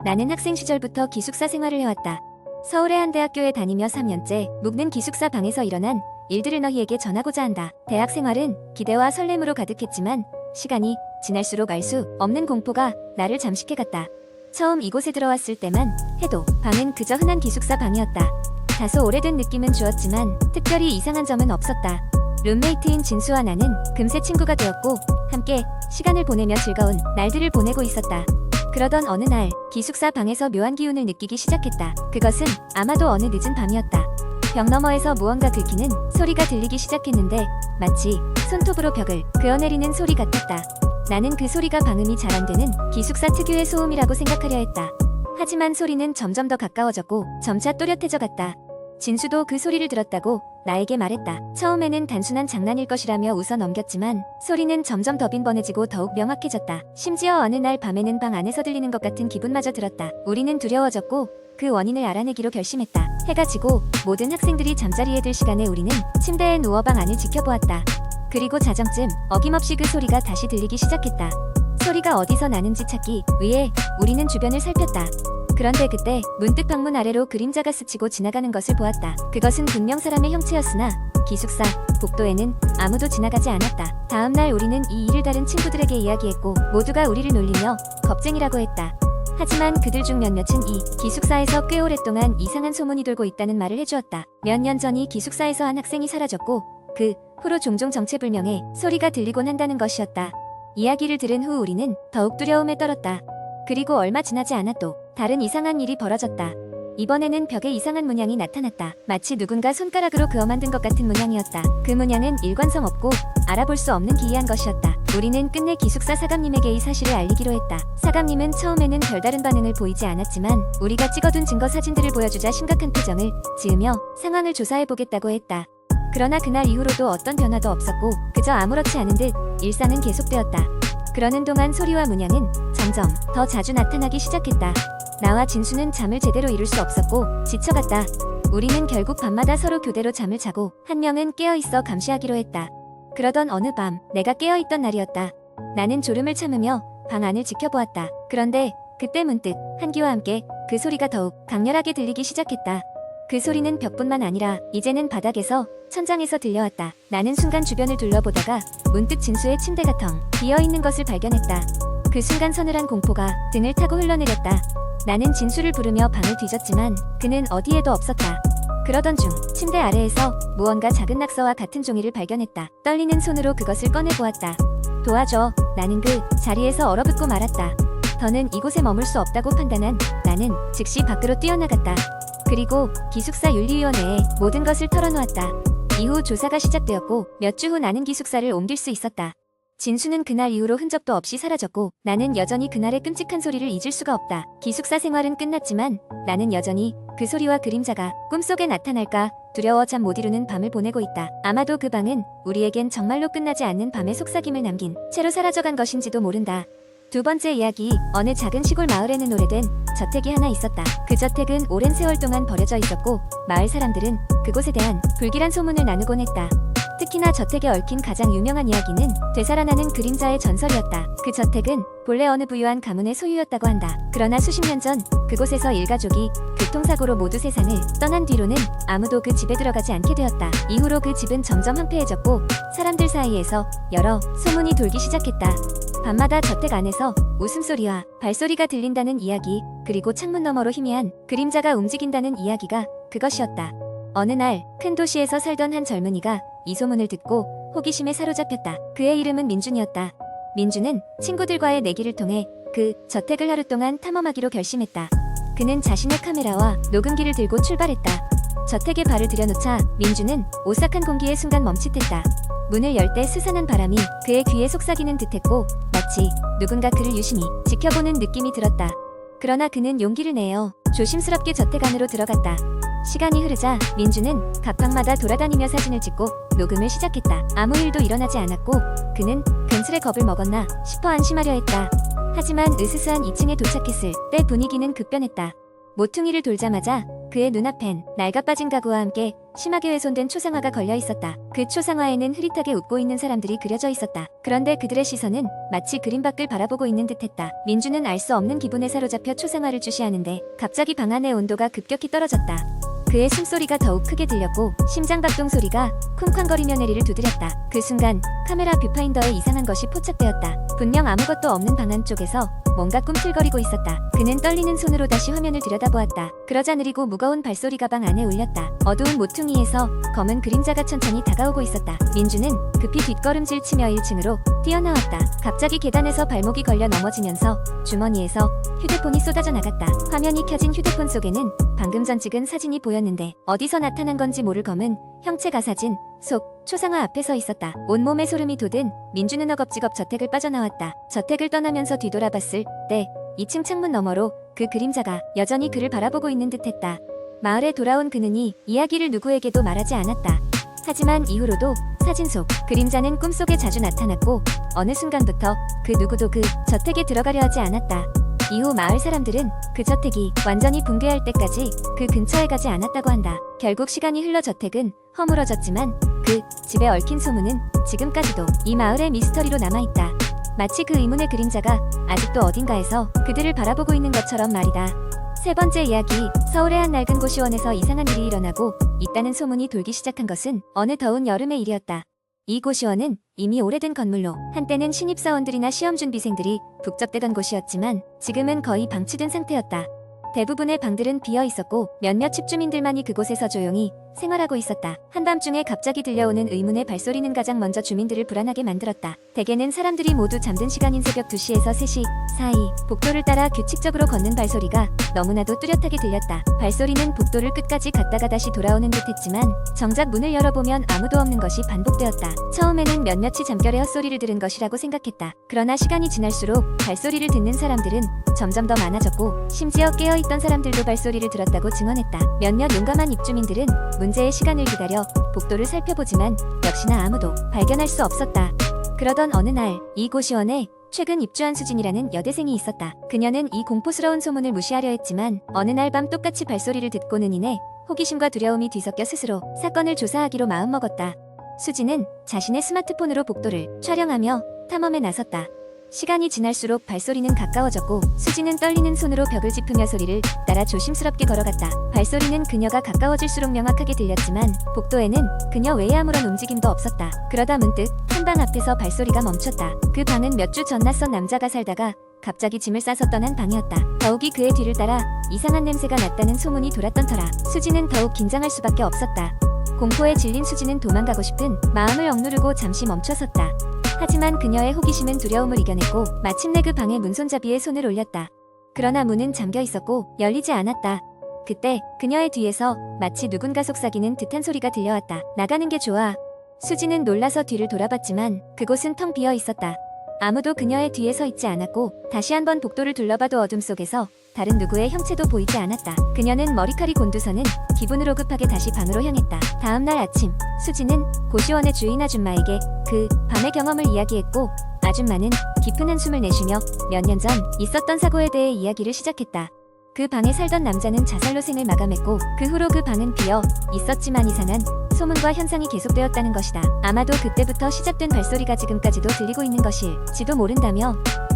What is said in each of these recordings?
나는 학생 시절부터 기숙사 생활을 해왔다. 서울의 한 대학교에 다니며 3년째 묵는 기숙사 방에서 일어난 일들을 너희에게 전하고자 한다. 대학 생활은 기대와 설렘으로 가득했지만 시간이 지날수록 알 수 없는 공포가 나를 잠식해갔다. 처음 이곳에 들어왔을 때만 해도 방은 그저 흔한 기숙사 방이었다. 다소 오래된 느낌은 주었지만 특별히 이상한 점은 없었다. 룸메이트인 진수와 나는 금세 친구가 되었고 함께 시간을 보내며 즐거운 날들을 보내고 있었다. 그러던 어느 날 기숙사 방에서 묘한 기운을 느끼기 시작했다. 그것은 아마도 어느 늦은 밤이었다. 벽 너머에서 무언가 긁히는 소리가 들리기 시작했는데 마치 손톱으로 벽을 그어내리는 소리 같았다. 나는 그 소리가 방음이 잘 안 되는 기숙사 특유의 소음이라고 생각하려 했다. 하지만 소리는 점점 더 가까워졌고 점차 또렷해져 갔다. 진수도 그 소리를 들었다고 나에게 말했다. 처음에는 단순한 장난일 것이라며 웃어 넘겼지만 소리는 점점 더 빈번해지고 더욱 명확해졌다. 심지어 어느 날 밤에는 방 안에서 들리는 것 같은 기분마저 들었다. 우리는 두려워졌고 그 원인을 알아내기로 결심했다. 해가 지고 모든 학생들이 잠자리에 들 시간에 우리는 침대에 누워 방 안을 지켜보았다. 그리고 자정쯤 어김없이 그 소리가 다시 들리기 시작했다. 소리가 어디서 나는지 찾기 위해 우리는 주변을 살폈다. 그런데 그때 문득 방문 아래로 그림자가 스치고 지나가는 것을 보았다. 그것은 분명 사람의 형체였으나 기숙사 복도에는 아무도 지나가지 않았다. 다음 날 우리는 이 일을 다른 친구들에게 이야기했고 모두가 우리를 놀리며 겁쟁이라고 했다. 하지만 그들 중 몇몇은 이 기숙사에서 꽤 오랫동안 이상한 소문이 돌고 있다는 말을 해주었다. 몇 년 전 이 기숙사에서 한 학생이 사라졌고 그 후로 종종 정체불명의 소리가 들리곤 한다는 것이었다. 이야기를 들은 후 우리는 더욱 두려움에 떨었다. 그리고 얼마 지나지 않아 또 다른 이상한 일이 벌어졌다. 이번에는 벽에 이상한 문양이 나타났다. 마치 누군가 손가락으로 그어 만든 것 같은 문양이었다. 그 문양은 일관성 없고 알아볼 수 없는 기이한 것이었다. 우리는 끝내 기숙사 사감님에게 이 사실을 알리기로 했다. 사감님은 처음에는 별다른 반응을 보이지 않았지만 우리가 찍어둔 증거 사진들을 보여주자 심각한 표정을 지으며 상황을 조사해보겠다고 했다. 그러나 그날 이후로도 어떤 변화도 없었고 그저 아무렇지 않은 듯 일상은 계속되었다. 그러는 동안 소리와 문양은 점점 더 자주 나타나기 시작했다. 나와 진수는 잠을 제대로 이룰 수 없었고 지쳐갔다. 우리는 결국 밤마다 서로 교대로 잠을 자고 한 명은 깨어있어 감시하기로 했다. 그러던 어느 밤 내가 깨어있던 날이었다. 나는 졸음을 참으며 방 안을 지켜보았다. 그런데 그때 문득 한기와 함께 그 소리가 더욱 강렬하게 들리기 시작했다. 그 소리는 벽뿐만 아니라 이제는 바닥에서 천장에서 들려왔다. 나는 순간 주변을 둘러보다가 문득 진수의 침대가 텅 비어있는 것을 발견했다. 그 순간 서늘한 공포가 등을 타고 흘러내렸다. 나는 진수를 부르며 방을 뒤졌지만 그는 어디에도 없었다. 그러던 중 침대 아래에서 무언가 작은 낙서와 같은 종이를 발견했다. 떨리는 손으로 그것을 꺼내보았다. 도와줘. 나는 그 자리에서 얼어붙고 말았다. 더는 이곳에 머물 수 없다고 판단한 나는 즉시 밖으로 뛰어나갔다. 그리고 기숙사 윤리위원회에 모든 것을 털어놓았다. 이후 조사가 시작되었고 몇 주 후 나는 기숙사를 옮길 수 있었다. 진수는 그날 이후로 흔적도 없이 사라졌고 나는 여전히 그날의 끔찍한 소리를 잊을 수가 없다. 기숙사 생활은 끝났지만 나는 여전히 그 소리와 그림자가 꿈속에 나타날까 두려워 잠 못 이루는 밤을 보내고 있다. 아마도 그 방은 우리에겐 정말로 끝나지 않는 밤의 속삭임을 남긴 채로 사라져간 것인지도 모른다. 두 번째 이야기. 어느 작은 시골 마을에는 오래된 저택이 하나 있었다. 그 저택은 오랜 세월 동안 버려져 있었고 마을 사람들은 그곳에 대한 불길한 소문을 나누곤 했다. 특히나 저택에 얽힌 가장 유명한 이야기는 되살아나는 그림자의 전설이었다. 그 저택은 본래 어느 부유한 가문의 소유였다고 한다. 그러나 수십 년 전 그곳에서 일가족이 교통사고로 모두 세상을 떠난 뒤로는 아무도 그 집에 들어가지 않게 되었다. 이후로 그 집은 점점 황폐해졌고 사람들 사이에서 여러 소문이 돌기 시작했다. 밤마다 저택 안에서 웃음소리와 발소리가 들린다는 이야기, 그리고 창문 너머로 희미한 그림자가 움직인다는 이야기가 그것이었다. 어느 날 큰 도시에서 살던 한 젊은이가 이 소문을 듣고 호기심에 사로잡혔다. 그의 이름은 민준이었다. 민준은 친구들과의 내기를 통해 그 저택을 하루 동안 탐험하기로 결심했다. 그는 자신의 카메라와 녹음기를 들고 출발했다. 저택에 발을 들여놓자 민준은 오싹한 공기에 순간 멈칫했다. 문을 열 때 스산한 바람이 그의 귀에 속삭이는 듯했고 마치 누군가 그를 유심히 지켜보는 느낌이 들었다. 그러나 그는 용기를 내어 조심스럽게 저택 안으로 들어갔다. 시간이 흐르자 민준은 각 방마다 돌아다니며 사진을 찍고 녹음을 시작했다. 아무 일도 일어나지 않았고 그는 근슬에 겁을 먹었나 싶어 안심하려 했다. 하지만 으스스한 2층에 도착했을 때 분위기는 급변했다. 모퉁이를 돌자마자 그의 눈앞엔 낡아 빠진 가구와 함께 심하게 훼손된 초상화가 걸려 있었다. 그 초상화에는 흐릿하게 웃고 있는 사람들이 그려져 있었다. 그런데 그들의 시선은 마치 그림 밖을 바라보고 있는 듯했다. 민주는 알 수 없는 기분에 사로잡혀 초상화를 주시하는데 갑자기 방 안의 온도가 급격히 떨어졌다. 그의 숨소리가 더욱 크게 들렸고 심장박동 소리가 쿵쾅거리며 내리를 두드렸다. 그 순간 카메라 뷰파인더에 이상한 것이 포착되었다. 분명 아무것도 없는 방 안쪽에서 뭔가 꿈틀거리고 있었다. 그는 떨리는 손으로 다시 화면을 들여다보았다. 그러자 느리고 무거운 발소리가 방 안에 울렸다. 어두운 모퉁이에서 검은 그림자가 천천히 다가오고 있었다. 민주는 급히 뒷걸음질 치며 1층으로 뛰어나왔다. 갑자기 계단에서 발목이 걸려 넘어지면서 주머니에서 휴대폰이 쏟아져 나갔다. 화면이 켜진 휴대폰 속에는 방금 전 찍은 사진이 보였는데 어디서 나타난 건지 모를 검은 형체가 사진 속 초상화 앞에 서 있었다. 온몸에 소름이 돋은 민주는 허겁지겁 저택을 빠져나왔다. 저택을 떠나면서 뒤돌아봤을 때 2층 창문 너머로 그 그림자가 여전히 그를 바라보고 있는 듯했다. 마을에 돌아온 그는 이 이야기를 누구에게도 말하지 않았다. 하지만 이후로도 사진 속 그림자는 꿈속에 자주 나타났고 어느 순간부터 그 누구도 그 저택에 들어가려 하지 않았다. 이후 마을 사람들은 그 저택이 완전히 붕괴할 때까지 그 근처에 가지 않았다고 한다. 결국 시간이 흘러 저택은 허물어졌지만 그 집에 얽힌 소문은 지금까지도 이 마을의 미스터리로 남아있다. 마치 그 의문의 그림자가 아직도 어딘가에서 그들을 바라보고 있는 것처럼 말이다. 세 번째 이야기, 서울의 한 낡은 고시원에서 이상한 일이 일어나고 있다는 소문이 돌기 시작한 것은 어느 더운 여름의 일이었다. 이 고시원은 이미 오래된 건물로 한때는 신입사원들이나 시험준비생들이 북적대던 곳이었지만 지금은 거의 방치된 상태였다. 대부분의 방들은 비어 있었고 몇몇 집주민들만이 그곳에서 조용히 생활하고 있었다. 한밤중에 갑자기 들려오는 의문의 발소리는 가장 먼저 주민들을 불안하게 만들었다. 대개는 사람들이 모두 잠든 시간인 새벽 2시에서 3시 사이 복도를 따라 규칙적으로 걷는 발소리가 너무나도 뚜렷하게 들렸다. 발소리는 복도를 끝까지 갔다가 다시 돌아오는 듯했지만 정작 문을 열어보면 아무도 없는 것이 반복되었다. 처음에는 몇몇이 잠결에 헛소리를 들은 것이라고 생각했다. 그러나 시간이 지날수록 발소리를 듣는 사람들은 점점 더 많아졌고 심지어 깨어있던 사람들도 발소리를 들었다고 증언했다. 몇몇 용감한 입주민들은 문제의 시간을 기다려 복도를 살펴보지만 역시나 아무도 발견할 수 없었다. 그러던 어느 날 이 고시원에 최근 입주한 수진이라는 여대생이 있었다. 그녀는 이 공포스러운 소문을 무시하려 했지만 어느 날 밤 똑같이 발소리를 듣고는 인해 호기심과 두려움이 뒤섞여 스스로 사건을 조사하기로 마음먹었다. 수진은 자신의 스마트폰으로 복도를 촬영하며 탐험에 나섰다. 시간이 지날수록 발소리는 가까워졌고 수지는 떨리는 손으로 벽을 짚으며 소리를 따라 조심스럽게 걸어갔다. 발소리는 그녀가 가까워질수록 명확하게 들렸지만 복도에는 그녀 외에 아무런 움직임도 없었다. 그러다 문득 한 방 앞에서 발소리가 멈췄다. 그 방은 몇 주 전 낯선 남자가 살다가 갑자기 짐을 싸서 떠난 방이었다. 더욱이 그의 뒤를 따라 이상한 냄새가 났다는 소문이 돌았던 터라 수지는 더욱 긴장할 수밖에 없었다. 공포에 질린 수지는 도망가고 싶은 마음을 억누르고 잠시 멈춰섰다. 하지만 그녀의 호기심은 두려움을 이겨냈고 마침내 그 방의 문손잡이에 손을 올렸다. 그러나 문은 잠겨 있었고 열리지 않았다. 그때 그녀의 뒤에서 마치 누군가 속삭이는 듯한 소리가 들려왔다. 나가는 게 좋아. 수지는 놀라서 뒤를 돌아봤지만 그곳은 텅 비어 있었다. 아무도 그녀의 뒤에 서 있지 않았고 다시 한번 복도를 둘러봐도 어둠 속에서 다른 누구의 형체도 보이지 않았다. 그녀는 머리칼이 곤두서는 기분으로 급하게 다시 방으로 향했다. 다음날 아침 수지는 고시원의 주인 아줌마에게 그 밤의 경험을 이야기했고 아줌마는 깊은 한숨을 내쉬며 몇 년 전 있었던 사고에 대해 이야기를 시작했다. 그 방에 살던 남자는 자살로 생을 마감했고 그 후로 그 방은 비어 있었지만 이상한 소문과 현상이 계속되었다는 것이다. 아마도 그때부터 시작된 발소리가 지금까지도 들리고 있는 것일지도 모른다며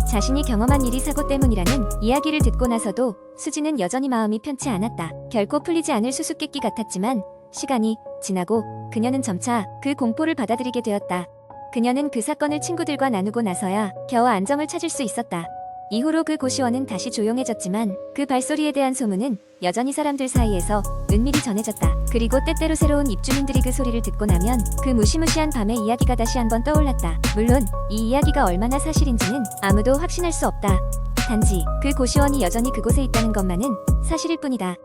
자신이 경험한 일이 사고 때문이라는 이야기를 듣고 나서도 수지는 여전히 마음이 편치 않았다. 결코 풀리지 않을 수수께끼 같았지만 시간이 지나고 그녀는 점차 그 공포를 받아들이게 되었다. 그녀는 그 사건을 친구들과 나누고 나서야 겨우 안정을 찾을 수 있었다. 이후로 그 고시원은 다시 조용해졌지만 그 발소리에 대한 소문은 여전히 사람들 사이에서 은밀히 전해졌다. 그리고 때때로 새로운 입주민들이 그 소리를 듣고 나면 그 무시무시한 밤의 이야기가 다시 한번 떠올랐다. 물론 이 이야기가 얼마나 사실인지는 아무도 확신할 수 없다. 단지 그 고시원이 여전히 그곳에 있다는 것만은 사실일 뿐이다.